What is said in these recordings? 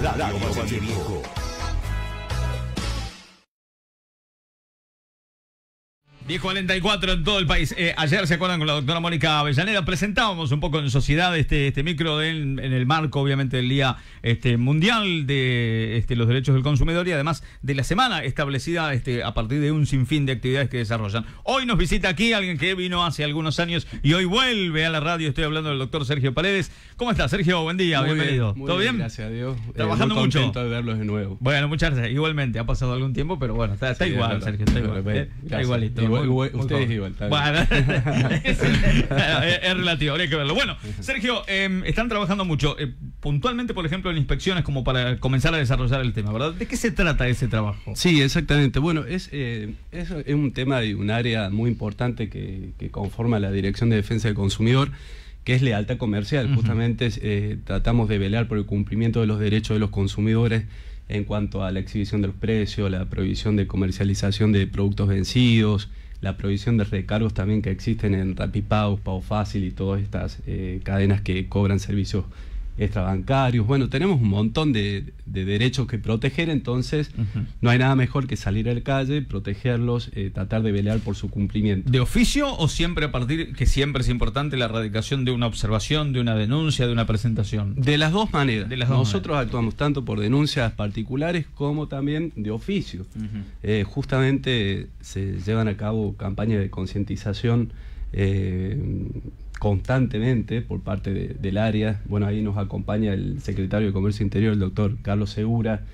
Radio Valle Viejo. 10:44 en todo el país. Ayer, ¿se acuerdan? Con la doctora Mónica Avellaneda presentábamos un poco en sociedad este micro en el marco, obviamente, del Día Mundial de los Derechos del Consumidor y además de la semana establecida a partir de un sinfín de actividades que desarrollan. Hoy nos visita aquí alguien que vino hace algunos años y hoy vuelve a la radio. Estoy hablando del doctor Sergio Paredes. ¿Cómo estás, Sergio? Buen día, bienvenido. Muy ¿Todo bien? Gracias a Dios. Trabajando muy mucho. Contento de verlos de nuevo. Bueno, muchas gracias. Igualmente, ha pasado algún tiempo, pero bueno, está Sí, igual, Sergio, está igual. Está igualito. Ustedes igual. Bueno, es relativo, habría que verlo. Bueno, Sergio, están trabajando mucho, puntualmente, por ejemplo, en inspecciones, como para comenzar a desarrollar el tema, ¿verdad? ¿De qué se trata ese trabajo? Sí, exactamente. Bueno, es un tema de un área muy importante que conforma la Dirección de Defensa del Consumidor, que es lealtad comercial. Justamente tratamos de velar por el cumplimiento de los derechos de los consumidores en cuanto a la exhibición de los precios, la prohibición de comercialización de productos vencidos, la prohibición de recargos también que existen en Rapipago, Pago Fácil y todas estas cadenas que cobran servicios extrabancarios. Bueno, tenemos un montón de derechos que proteger, entonces no hay nada mejor que salir a la calle, protegerlos, tratar de velar por su cumplimiento. ¿De oficio o siempre a partir, que siempre es importante, la erradicación de una observación, de una denuncia, de una presentación? De las dos maneras. Nosotros maneras. Actuamos tanto por denuncias particulares como también de oficio. Justamente se llevan a cabo campañas de concientización constantemente por parte del área. Bueno, ahí nos acompaña el secretario de Comercio Interior, el doctor Carlos Segura.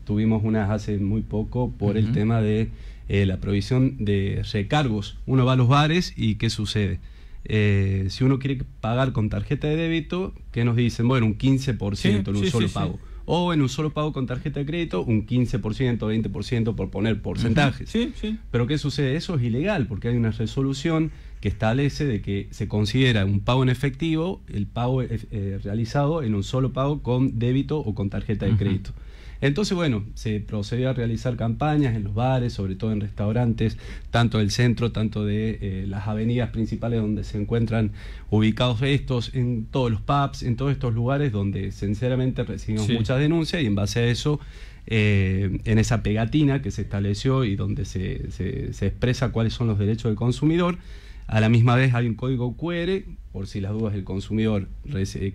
Tuvimos unas hace muy poco por el tema de la prohibición de recargos. Uno va a los bares y ¿qué sucede? Si uno quiere pagar con tarjeta de débito, ¿qué nos dicen? Bueno, un 15% en un solo pago. O en un solo pago con tarjeta de crédito, un 15%, 20%, por poner porcentajes. Pero ¿qué sucede? Eso es ilegal, porque hay una resolución que establece de que se considera un pago en efectivo el pago realizado en un solo pago con débito o con tarjeta de crédito. Entonces, bueno, se procedió a realizar campañas en los bares, sobre todo en restaurantes, tanto del centro, tanto de las avenidas principales donde se encuentran ubicados estos, en todos los pubs, en todos estos lugares donde sinceramente recibimos muchas denuncias, y en base a eso, en esa pegatina que se estableció y donde se expresa cuáles son los derechos del consumidor, a la misma vez hay un código QR, por si las dudas el consumidor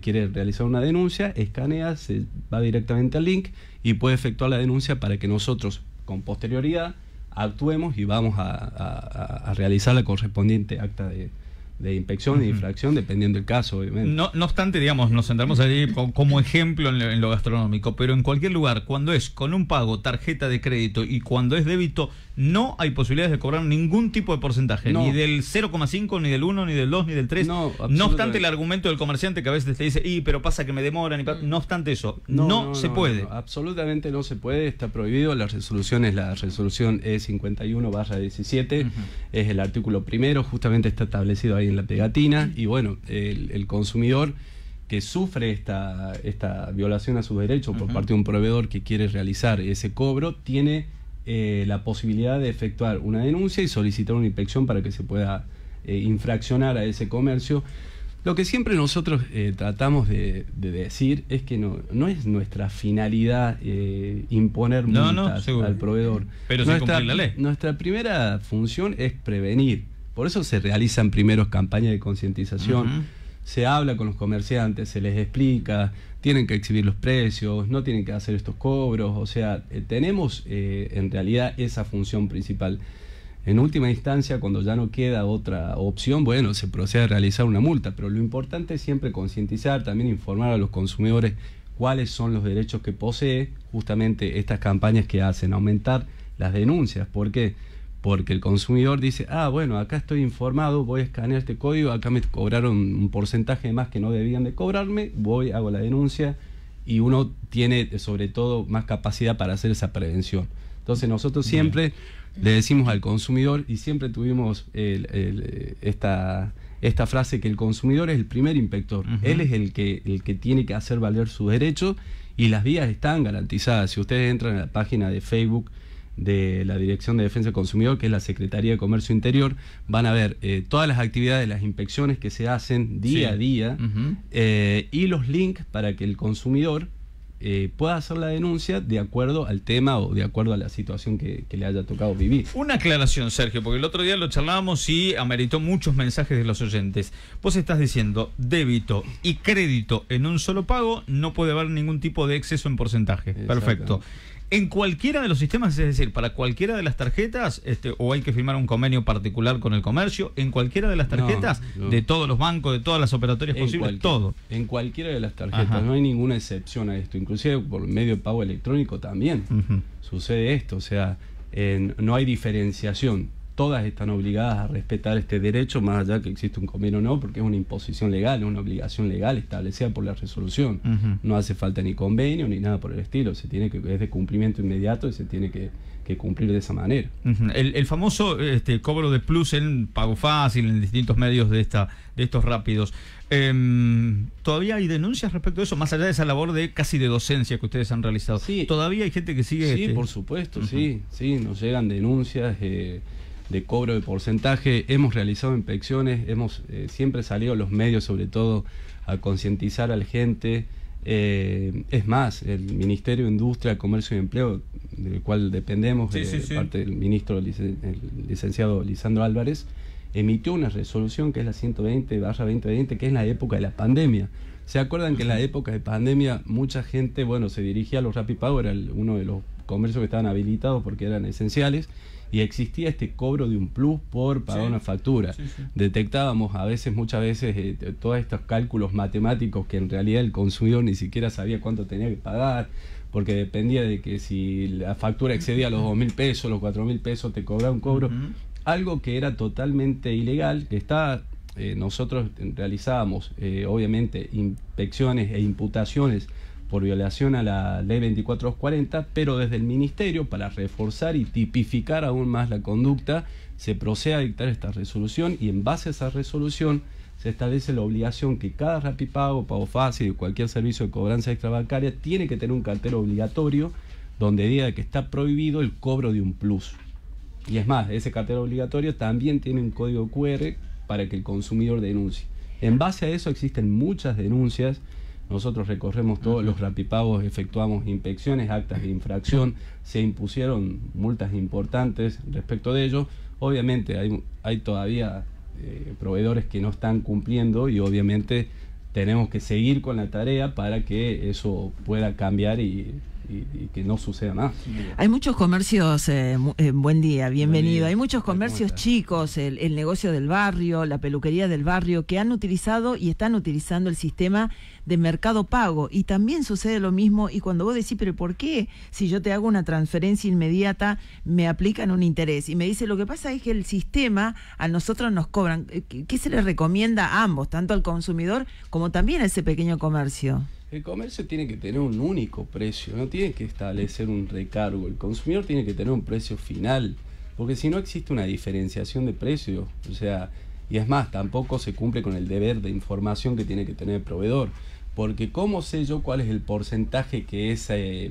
quiere realizar una denuncia, escanea, se va directamente al link y puede efectuar la denuncia para que nosotros, con posterioridad, actuemos y vamos a realizar la correspondiente acta de inspección e infracción, dependiendo del caso, obviamente. No obstante, digamos, nos centramos ahí como ejemplo en lo gastronómico, pero en cualquier lugar, cuando es con un pago, tarjeta de crédito, y cuando es débito, no hay posibilidades de cobrar ningún tipo de porcentaje, ni del 0,5, ni del 1, ni del 2, ni del 3. No obstante el argumento del comerciante que a veces te dice, pero pasa que me demoran, no obstante eso, no se puede. Absolutamente no se puede, está prohibido. La resolución E51/17, es el artículo primero, justamente está establecido ahí en la pegatina, y bueno, el consumidor que sufre esta violación a sus derechos por parte de un proveedor que quiere realizar ese cobro, tiene la posibilidad de efectuar una denuncia y solicitar una inspección para que se pueda infraccionar a ese comercio. Lo que siempre nosotros tratamos de decir es que no es nuestra finalidad imponer multas al proveedor. Pero sí cumplir la ley. Nuestra primera función es prevenir. Por eso se realizan primeros campañas de concientización, se habla con los comerciantes, se les explica, tienen que exhibir los precios, no tienen que hacer estos cobros, o sea, tenemos en realidad esa función principal. En última instancia, cuando ya no queda otra opción, bueno, se procede a realizar una multa, pero lo importante es siempre concientizar, también informar a los consumidores cuáles son los derechos que posee, justamente estas campañas que hacen aumentar las denuncias. ¿Por qué? Porque el consumidor dice, bueno, acá estoy informado, voy a escanear este código, acá me cobraron un porcentaje más que no debían de cobrarme, hago la denuncia, y uno tiene sobre todo más capacidad para hacer esa prevención. Entonces nosotros siempre le decimos al consumidor, y siempre tuvimos esta frase, que el consumidor es el primer inspector. Él es el que tiene que hacer valer sus derechos, y las vías están garantizadas. Si ustedes entran a la página de Facebook de la Dirección de Defensa del Consumidor, que es la Secretaría de Comercio Interior, van a ver todas las actividades, las inspecciones que se hacen día a día, y los links para que el consumidor pueda hacer la denuncia de acuerdo al tema o de acuerdo a la situación que le haya tocado vivir. Una aclaración, Sergio, porque el otro día lo charlábamos y ameritó muchos mensajes de los oyentes. Vos estás diciendo débito y crédito en un solo pago, no puede haber ningún tipo de exceso en porcentaje. Perfecto. En cualquiera de los sistemas, es decir, para cualquiera de las tarjetas, o hay que firmar un convenio particular con el comercio, en cualquiera de las tarjetas, de todos los bancos, de todas las operatorias posibles, todo. En cualquiera de las tarjetas, no hay ninguna excepción a esto. Inclusive por medio de pago electrónico también sucede esto. O sea, no hay diferenciación. Todas están obligadas a respetar este derecho, más allá que existe un convenio o no, porque es una imposición legal, una obligación legal establecida por la resolución. No hace falta ni convenio ni nada por el estilo. Es de cumplimiento inmediato y se tiene que cumplir de esa manera. El famoso cobro de plus en Pago Fácil, en distintos medios de estos rápidos. ¿Todavía hay denuncias respecto a eso? Más allá de esa labor de casi de docencia que ustedes han realizado. Sí. ¿Todavía hay gente que sigue? Sí, por supuesto, sí, nos llegan denuncias de cobro de porcentaje. Hemos realizado inspecciones, hemos siempre salido a los medios, sobre todo, a concientizar a la gente. Es más, el Ministerio de Industria, Comercio y Empleo, del cual dependemos, parte del ministro, el licenciado Lisandro Álvarez, emitió una resolución que es la 120/2020, que es en la época de la pandemia. ¿Se acuerdan que en la época de pandemia mucha gente, se dirigía a los Rapipago? Era uno de los comercios que estaban habilitados porque eran esenciales, y existía este cobro de un plus por pagar una factura. Detectábamos muchas veces todos estos cálculos matemáticos que en realidad el consumidor ni siquiera sabía cuánto tenía que pagar, porque dependía de que si la factura excedía los 2.000 pesos, los 4.000 pesos, te cobraba un cobro. Algo que era totalmente ilegal, que está... nosotros realizábamos obviamente inspecciones e imputaciones por violación a la ley 24240, pero desde el ministerio, para reforzar y tipificar aún más la conducta, se procede a dictar esta resolución, y en base a esa resolución se establece la obligación que cada Rapipago, Pago Fácil y cualquier servicio de cobranza extrabancaria tiene que tener un cartel obligatorio donde diga que está prohibido el cobro de un plus. Y es más, ese cartel obligatorio también tiene un código QR para que el consumidor denuncie. En base a eso existen muchas denuncias. Nosotros recorremos todos los Rapipagos, efectuamos inspecciones, actas de infracción, se impusieron multas importantes respecto de ello. Obviamente hay todavía proveedores que no están cumpliendo, y obviamente tenemos que seguir con la tarea para que eso pueda cambiar y que no suceda más. Hay muchos comercios, buen día, bienvenido. Hay muchos comercios chicos, el negocio del barrio, la peluquería del barrio, que han utilizado y están utilizando el sistema de Mercado Pago, y también sucede lo mismo. Y cuando vos decís, pero ¿por qué si yo te hago una transferencia inmediata me aplican un interés? Y me dice, lo que pasa es que el sistema a nosotros nos cobran. ¿Qué se les recomienda a ambos, tanto al consumidor como también a ese pequeño comercio? El comercio tiene que tener un único precio, no tiene que establecer un recargo. El consumidor tiene que tener un precio final, porque si no existe una diferenciación de precios. O sea, y es más, tampoco se cumple con el deber de información que tiene que tener el proveedor. Porque ¿cómo sé yo cuál es el porcentaje que ese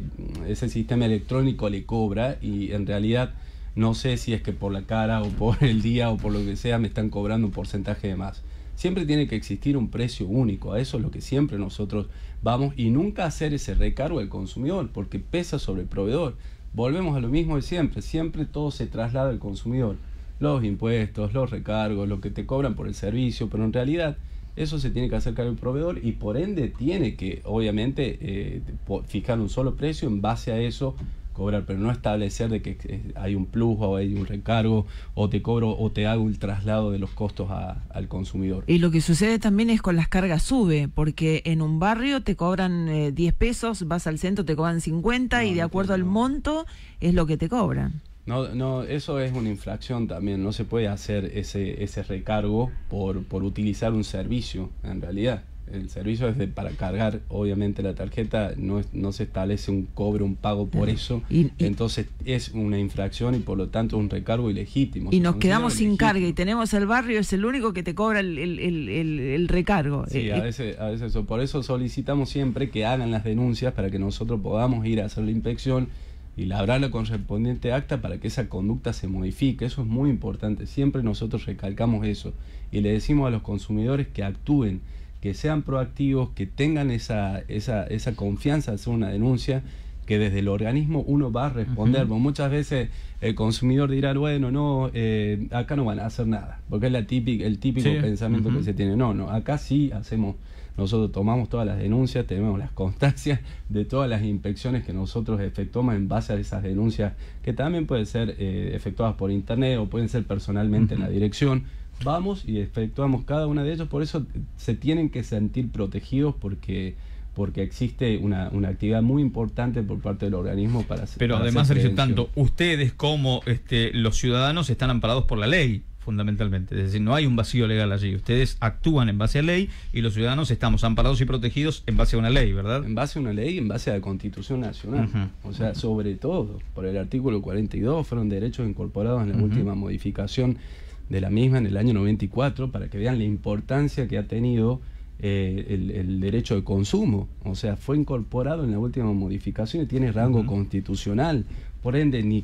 sistema electrónico le cobra? Y en realidad no sé si es que por la cara o por el día o por lo que sea me están cobrando un porcentaje de más. Siempre tiene que existir un precio único. A eso es lo que siempre nosotros vamos, y nunca hacer ese recargo al consumidor, porque pesa sobre el proveedor. Volvemos a lo mismo de siempre. Siempre todo se traslada al consumidor. Los impuestos, los recargos, lo que te cobran por el servicio, pero en realidad eso se tiene que hacer cargo el proveedor, y por ende tiene que, obviamente, fijar un solo precio, en base a eso cobrar, pero no establecer de que hay un plus o hay un recargo, o te cobro o te hago el traslado de los costos al consumidor. Y lo que sucede también es con las cargas sube, porque en un barrio te cobran 10 pesos, vas al centro te cobran 50, y de acuerdo al monto es lo que te cobran. No, eso es una infracción también. No se puede hacer ese recargo por utilizar un servicio, en realidad. El servicio es para cargar, obviamente, la tarjeta. No se establece un cobro, un pago por eso. Entonces es una infracción, y por lo tanto un recargo ilegítimo. Y nos quedamos sin carga, y tenemos el barrio, es el único que te cobra el recargo. Sí, a veces eso. Por eso solicitamos siempre que hagan las denuncias, para que nosotros podamos ir a hacer la inspección y labrar la correspondiente acta para que esa conducta se modifique. Eso es muy importante. Siempre nosotros recalcamos eso, y le decimos a los consumidores que actúen, que sean proactivos, que tengan esa confianza de hacer una denuncia, que desde el organismo uno va a responder. Muchas veces el consumidor dirá, bueno, no, acá no van a hacer nada, porque es el típico pensamiento que se tiene. No, acá sí hacemos, nosotros tomamos todas las denuncias, tenemos las constancias de todas las inspecciones que nosotros efectuamos en base a esas denuncias, que también pueden ser efectuadas por internet o pueden ser personalmente en la dirección. Vamos y efectuamos cada una de ellos, por eso se tienen que sentir protegidos, porque existe una actividad muy importante por parte del organismo para hacer. Pero además, Sergio, tanto ustedes como los ciudadanos están amparados por la ley, fundamentalmente. Es decir, no hay un vacío legal allí. Ustedes actúan en base a ley y los ciudadanos estamos amparados y protegidos en base a una ley, ¿verdad? En base a una ley y en base a la Constitución Nacional. O sea, sobre todo, por el artículo 42, fueron derechos incorporados en la última modificación de la misma en el año 94, para que vean la importancia que ha tenido el derecho de consumo. O sea, fue incorporado en la última modificación y tiene rango constitucional. Por ende, ni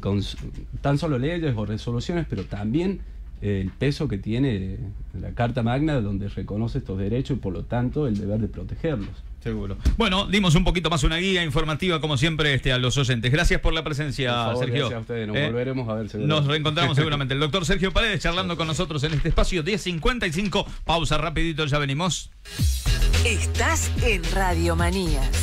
tan solo leyes o resoluciones, pero también el peso que tiene la Carta Magna, donde reconoce estos derechos y por lo tanto el deber de protegerlos. Seguro. Bueno, dimos un poquito más una guía informativa, como siempre, a los oyentes. Gracias por la presencia, por favor, Sergio. Gracias a ustedes, nos volveremos a ver seguro. Nos reencontramos seguramente. El doctor Sergio Paredes charlando con nosotros en este espacio 10:55. Pausa rapidito, ya venimos. Estás en Radio Manías.